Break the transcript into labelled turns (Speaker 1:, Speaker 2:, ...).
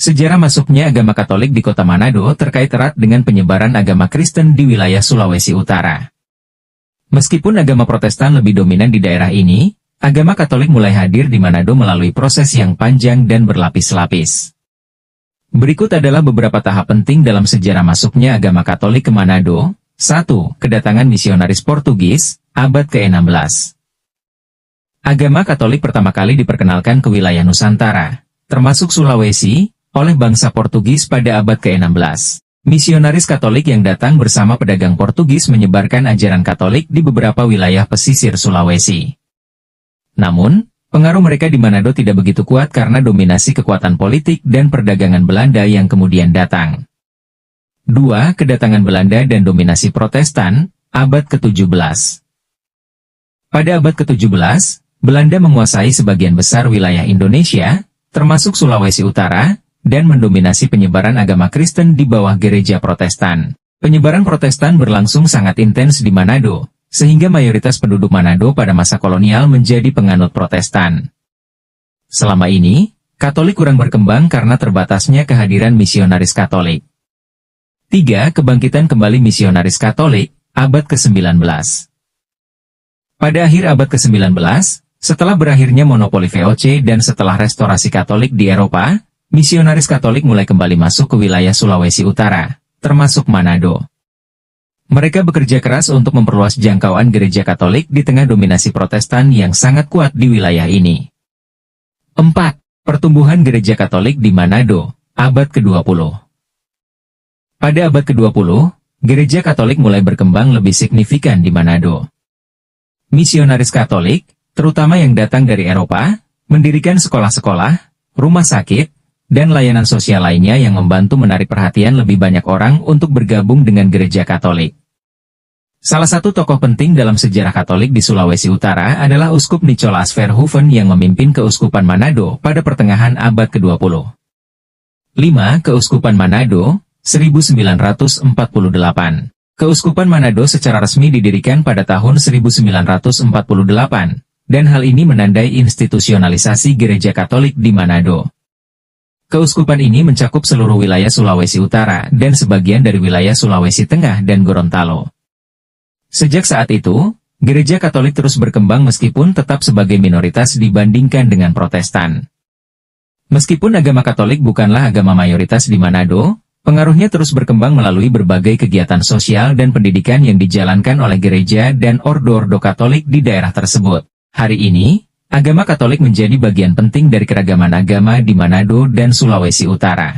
Speaker 1: Sejarah masuknya agama Katolik di kota Manado terkait erat dengan penyebaran agama Kristen di wilayah Sulawesi Utara. Meskipun agama Protestan lebih dominan di daerah ini, agama Katolik mulai hadir di Manado melalui proses yang panjang dan berlapis-lapis. Berikut adalah beberapa tahap penting dalam sejarah masuknya agama Katolik ke Manado. 1. Kedatangan misionaris Portugis, abad ke-16. Agama Katolik pertama kali diperkenalkan ke wilayah Nusantara, termasuk Sulawesi, oleh bangsa Portugis pada abad ke-16. Misionaris Katolik yang datang bersama pedagang Portugis menyebarkan ajaran Katolik di beberapa wilayah pesisir Sulawesi. Namun, pengaruh mereka di Manado tidak begitu kuat karena dominasi kekuatan politik dan perdagangan Belanda yang kemudian datang. 2. Kedatangan Belanda dan dominasi Protestan, abad ke-17. Pada abad ke-17, Belanda menguasai sebagian besar wilayah Indonesia, termasuk Sulawesi Utara, dan mendominasi penyebaran agama Kristen di bawah gereja Protestan. Penyebaran Protestan berlangsung sangat intens di Manado, sehingga mayoritas penduduk Manado pada masa kolonial menjadi penganut Protestan. Selama ini, Katolik kurang berkembang karena terbatasnya kehadiran misionaris Katolik. 3. Kebangkitan kembali misionaris Katolik, abad ke-19. Pada akhir abad ke-19, setelah berakhirnya monopoli VOC dan setelah restorasi Katolik di Eropa, misionaris Katolik mulai kembali masuk ke wilayah Sulawesi Utara, termasuk Manado. Mereka bekerja keras untuk memperluas jangkauan gereja Katolik di tengah dominasi Protestan yang sangat kuat di wilayah ini. 4. Pertumbuhan gereja Katolik di Manado, abad ke-20. Pada abad ke-20, gereja Katolik mulai berkembang lebih signifikan di Manado. Misionaris Katolik, terutama yang datang dari Eropa, mendirikan sekolah-sekolah, rumah sakit, dan layanan sosial lainnya yang membantu menarik perhatian lebih banyak orang untuk bergabung dengan gereja Katolik. Salah satu tokoh penting dalam sejarah Katolik di Sulawesi Utara adalah Uskup Nicolas Verhoeven yang memimpin Keuskupan Manado pada pertengahan abad ke-20. 5. Keuskupan Manado, 1948. Keuskupan Manado secara resmi didirikan pada tahun 1948, dan hal ini menandai institusionalisasi gereja Katolik di Manado. Keuskupan ini mencakup seluruh wilayah Sulawesi Utara dan sebagian dari wilayah Sulawesi Tengah dan Gorontalo. Sejak saat itu, gereja Katolik terus berkembang meskipun tetap sebagai minoritas dibandingkan dengan Protestan. Meskipun agama Katolik bukanlah agama mayoritas di Manado, pengaruhnya terus berkembang melalui berbagai kegiatan sosial dan pendidikan yang dijalankan oleh gereja dan ordo-ordo Katolik di daerah tersebut. Hari ini, agama Katolik menjadi bagian penting dari keragaman agama di Manado dan Sulawesi Utara.